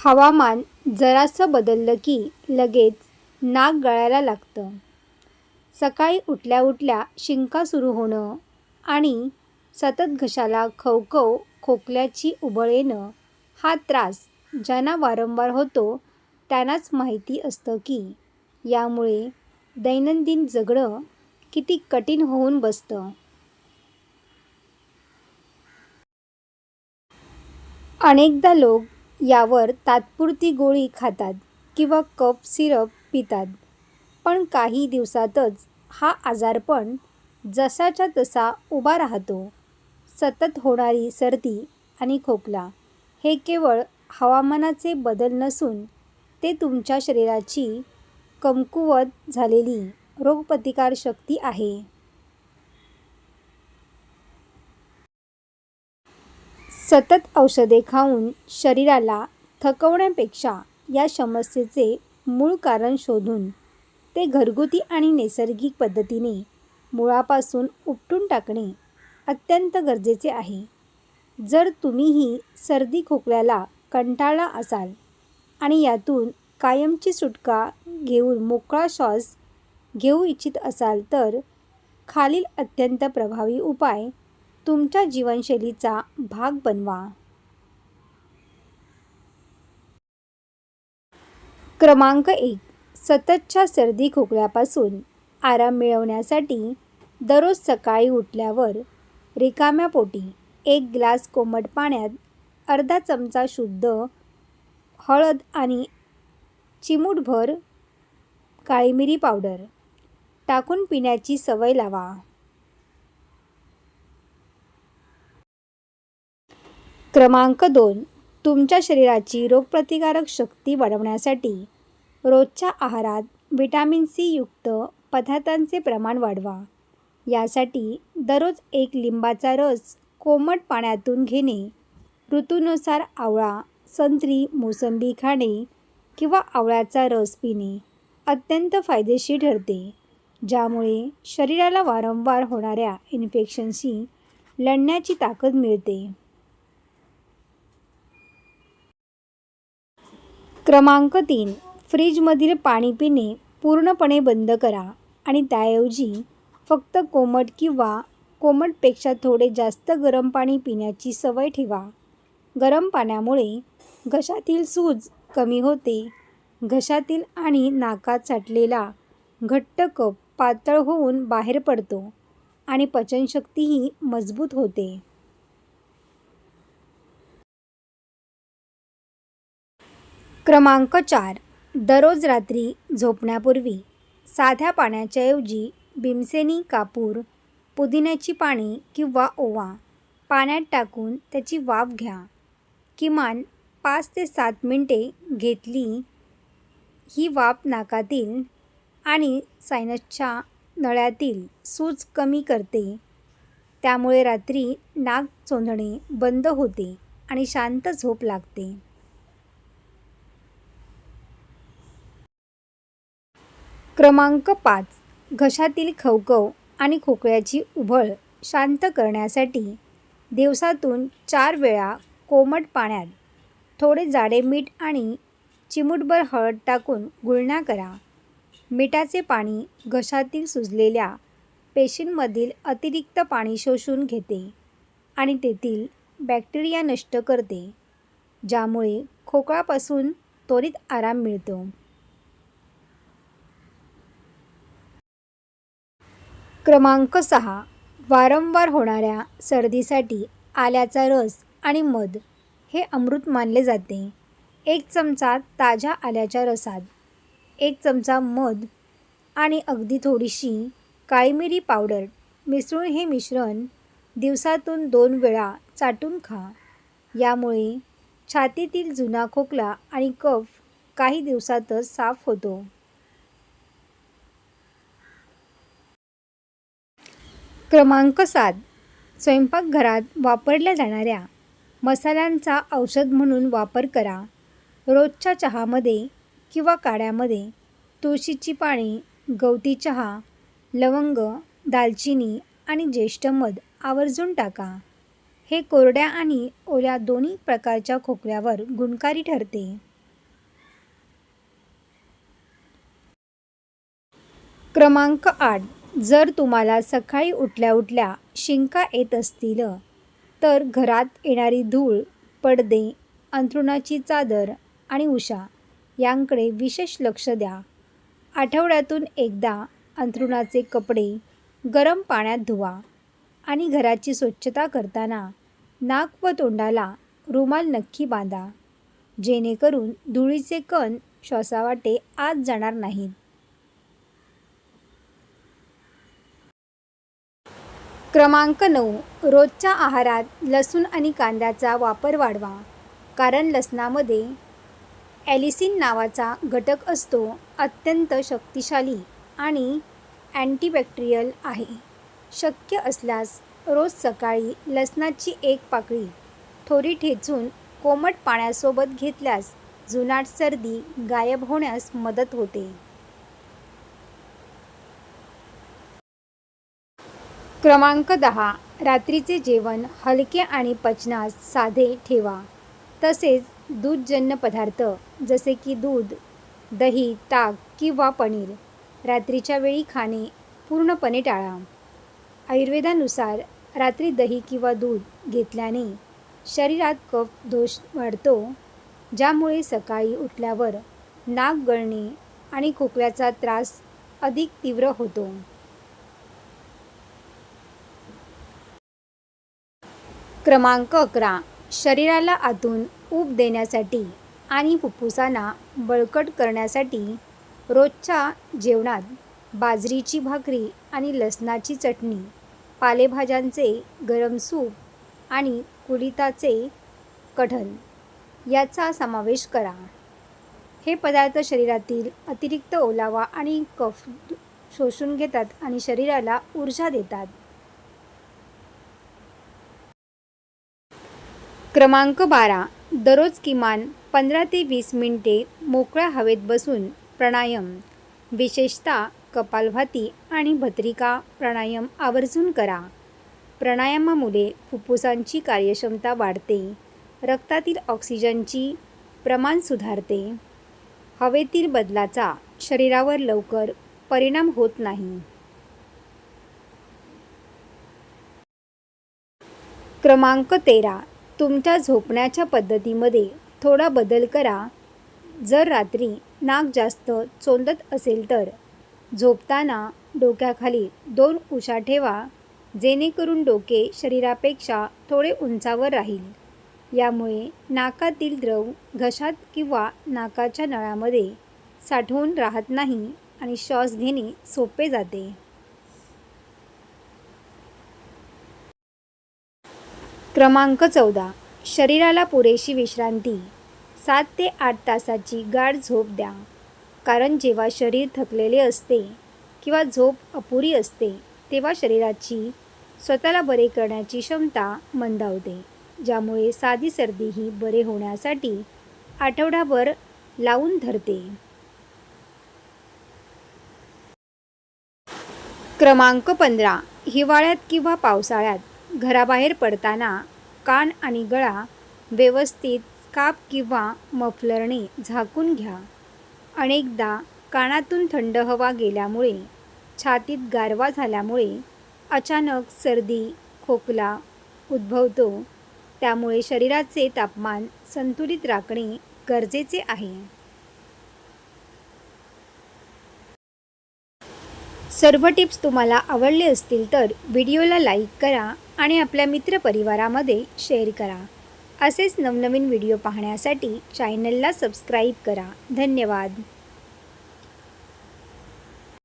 हवामान जरासं बदललं की लगेच नाक गळायला लागतं. सकाळी उठल्या उठल्या शिंका सुरू होणं आणि सतत घशाला खवखव, खोकल्याची उबळ येणं हा त्रास ज्यांना वारंवार होतो त्यांनाच माहिती असतं की यामुळे दैनंदिन जगणं किती कठीण होऊन बसतं. अनेकदा लोक यावर तात्पुरती गोळी खातात किंवा कफ सिरप पितात, पण काही दिवसातच हा आजारपण जसाच्या तसा उभा राहतो. सतत होणारी सर्दी आणि खोकला हे केवळ हवामानाचे बदल नसून ते तुमच्या शरीराची कमकुवत झालेली रोगप्रतिकारशक्ती आहे. सतत औषधे खाऊन शरीराला थकवण्यापेक्षा या समस्येचे मूळ कारण शोधून ते घरगुती आणि नैसर्गिक पद्धतीने मुळापासून उपटून टाकणे अत्यंत गरजेचे आहे. जर तुम्हीही सर्दी खोकल्याला कंटाळला असाल आणि यातून कायमची सुटका घेऊन मोकळा श्वास घेऊ इच्छित असाल तर खालील अत्यंत प्रभावी उपाय तुमच्या जीवनशैलीचा भाग बनवा. क्रमांक 1. सततच्या सर्दी खोकल्यापासून आराम मिळवण्यासाठी दररोज सकाळी उठल्यावर रिकाम्या पोटी 1 ग्लास कोमट पाण्यात अर्धा चमचा शुद्ध हळद आणि चिमूटभर काळी मिरी पावडर टाकून पिण्याची सवय लावा. क्रमांक 2. तुमच्या शरीराची रोगप्रतिकारक शक्ती वाढवण्यासाठी रोजच्या आहारात व्हिटॅमिन सी युक्त पदार्थांचे प्रमाण वाढवा. यासाठी दररोज 1 लिंबाचा रस कोमट पाण्यातून घेणे, ऋतूनुसार आवळा, संत्री, मोसंबी खाणे किंवा आवळ्याचा रस पिणे अत्यंत फायदेशीर ठरते, ज्यामुळे शरीराला वारंवार होणाऱ्या इन्फेक्शनशी लढण्याची ताकद मिळते. क्रमांक 3. फ्रीजमधील पाणी पिणे पूर्णपणे बंद करा आणि त्याऐवजी फक्त कोमट किंवा कोमटपेक्षा थोडे जास्त गरम पाणी पिण्याची सवय ठेवा. गरम पाण्यामुळे घशातील सूज कमी होते, घशातील आणि नाकात साठलेला घट्ट कफ पातळ होऊन बाहेर पडतो आणि पचनशक्तीही मजबूत होते. क्रमांक 4. दररोज रात्री झोपण्यापूर्वी साध्या पाण्याच्या ऐवजी भीमसेनी कापूर, पुदिन्याची पाने किंवा ओवा पाण्यात टाकून त्याची वाफ घ्या. किमान 5 ते 7 मिनिटे घेतली. ही वाफ नाकातील आणि सायनसच्या नळ्यातील सूज कमी करते, त्यामुळे रात्री नाक चोंदणे बंद होते आणि शांत झोप लागते. क्रमांक 5. घशातील खवखव आणि खोकल्याची उबळ शांत करण्यासाठी दिवसातून 4 वेळा कोमट पाण्यात थोडे जाडे मीठ आणि चिमूटभर हळद टाकून गुळण्या करा. मिठाचे पाणी घशातील सुजलेल्या पेशींमधील अतिरिक्त पाणी शोषून घेते आणि तेथील बॅक्टेरिया नष्ट करते, ज्यामुळे खोकल्यापासून त्वरित आराम मिळतो. क्रमांक 6. वारंवार होणाऱ्या सर्दीसाठी आल्याचा रस आणि मध हे अमृत मानले जाते. 1 चमचा ताज्या आल्याच्या रसात 1 चमचा मध आणि अगदी थोडीशी काळी मिरी पावडर मिसळून हे मिश्रण दिवसातून 2 वेळा चाटून खा. यामुळे छातीतील जुना खोकला आणि कफ काही दिवसातच साफ होतो. क्रमांक 7. स्वयंपाकघरात वापरल्या जाणाऱ्या मसाल्यांचा औषध म्हणून वापर करा. रोजच्या चहामध्ये किंवा काढ्यामध्ये तुळशीची पाने, गवती चहा, लवंग, दालचिनी आणि ज्येष्ठ मध आवर्जून टाका. हे कोरड्या आणि ओल्या दोन्ही प्रकारच्या खोकल्यावर गुणकारी ठरते. क्रमांक 8. जर तुम्हाला सकाळी उठल्या उठल्या शिंका येत असतील तर घरात येणारी धूळ, पडदे, अंथरुणाची चादर आणि उशा यांकडे विशेष लक्ष द्या. आठवड्यातून एकदा अंथरुणाचे कपडे गरम पाण्यात धुवा आणि घराची स्वच्छता करताना नाक व तोंडाला रुमाल नक्की बांधा, जेणेकरून धुळीचे कण श्वासावाटे आत जाणार नाहीत. क्रमांक 9. रोजच्या आहारात लसूण आणि कांद्याचा वापर वाढवा, कारण लसणामध्ये ॲलिसिन नावाचा घटक असतो. अत्यंत शक्तिशाली आणि अँटीबॅक्टेरियल आहे. शक्य असल्यास रोज सकाळी लसणाची एक पाकळी थोडी ठेचून कोमट पाण्यासोबत घेतल्यास जुनाट सर्दी गायब होण्यास मदत होते. क्रमांक 10. रात्रीचे जेवण हलके आणि पचनास साधे ठेवा. तसेच दूधजन्य पदार्थ जसे की दूध, दही, ताक किंवा पनीर रात्रीच्या वेळी खाणे पूर्णपणे टाळा. आयुर्वेदानुसार रात्री दही किंवा दूध घेतल्याने शरीरात कफ दोष वाढतो, ज्यामुळे सकाळी उठल्यावर नाक गळणे आणि खोकल्याचा त्रास अधिक तीव्र होतो. क्रमांक 11. शरीराला आतून ऊब देण्यासाठी आणि फुफ्फुसांना बळकट करण्यासाठी रोजच्या जेवणात बाजरीची भाकरी आणि लसणाची चटणी, पालेभाज्यांचे गरम सूप आणि कुळिथाचे कढण याचा समावेश करा. हे पदार्थ शरीरातील अतिरिक्त ओलावा आणि कफ शोषून घेतात आणि शरीराला ऊर्जा देतात. क्रमांक 12. दररोज किमान 15 ते 20 मिनिटे मोकळ्या हवेत बसून प्राणायाम, विशेषतः कपालभाती आणि भस्त्रिका प्राणायाम आवर्जून करा. प्राणायामामुळे फुफ्फुसांची कार्यक्षमता वाढते, रक्तातील ऑक्सिजनची प्रमाण सुधारते, हवेतील बदलाचा शरीरावर लवकर परिणाम होत नाही. क्रमांक 13. तुमच्या झोपण्याच्या पद्धतीमध्ये थोडा बदल करा. जर रात्री नाक जास्त चोंदत असेल तर झोपताना डोक्याखाली 2 उशा ठेवा, जेणेकरून डोके शरीरापेक्षा थोडे उंचावर राहील. यामुळे नाकातील द्रव घशात किंवा नाकाच्या नळामध्ये साठवून राहत नाही आणि श्वास घेणे सोपे जाते. क्रमांक 14. शरीराला पुरेशी विश्रांती. 7 ते 8 तासाची गाढ झोप द्या, कारण जेव्हा शरीर थकलेले असते किंवा झोप अपुरी असते तेव्हा शरीराची स्वतःला बरे करण्याची क्षमता मंदावते, ज्यामुळे साधी सर्दीही बरे होण्यासाठी आठवडाभर लावून धरते. क्रमांक 15. हिवाळ्यात किंवा पावसाळ्यात घराबाहेर पडताना कान आणि गळा व्यवस्थित स्कार्फ किंवा मफलरने झाकून घ्या. अनेकदा कानातून थंड हवा गेल्यामुळे छातीत गारवा झाल्यामुळे अचानक सर्दी, खोकला उद्भवतो. त्यामुळे शरीराचे तापमान संतुलित राखणे गरजेचे आहे. सर्व टिप्स तुम्हाला आवडले असतील तर व्हिडिओला लाईक करा आणि आपल्या मित्रपरिवारामध्ये शेअर करा. असेच नवनवीन व्हिडिओ पाहण्यासाठी चॅनलला सबस्क्राईब करा. धन्यवाद.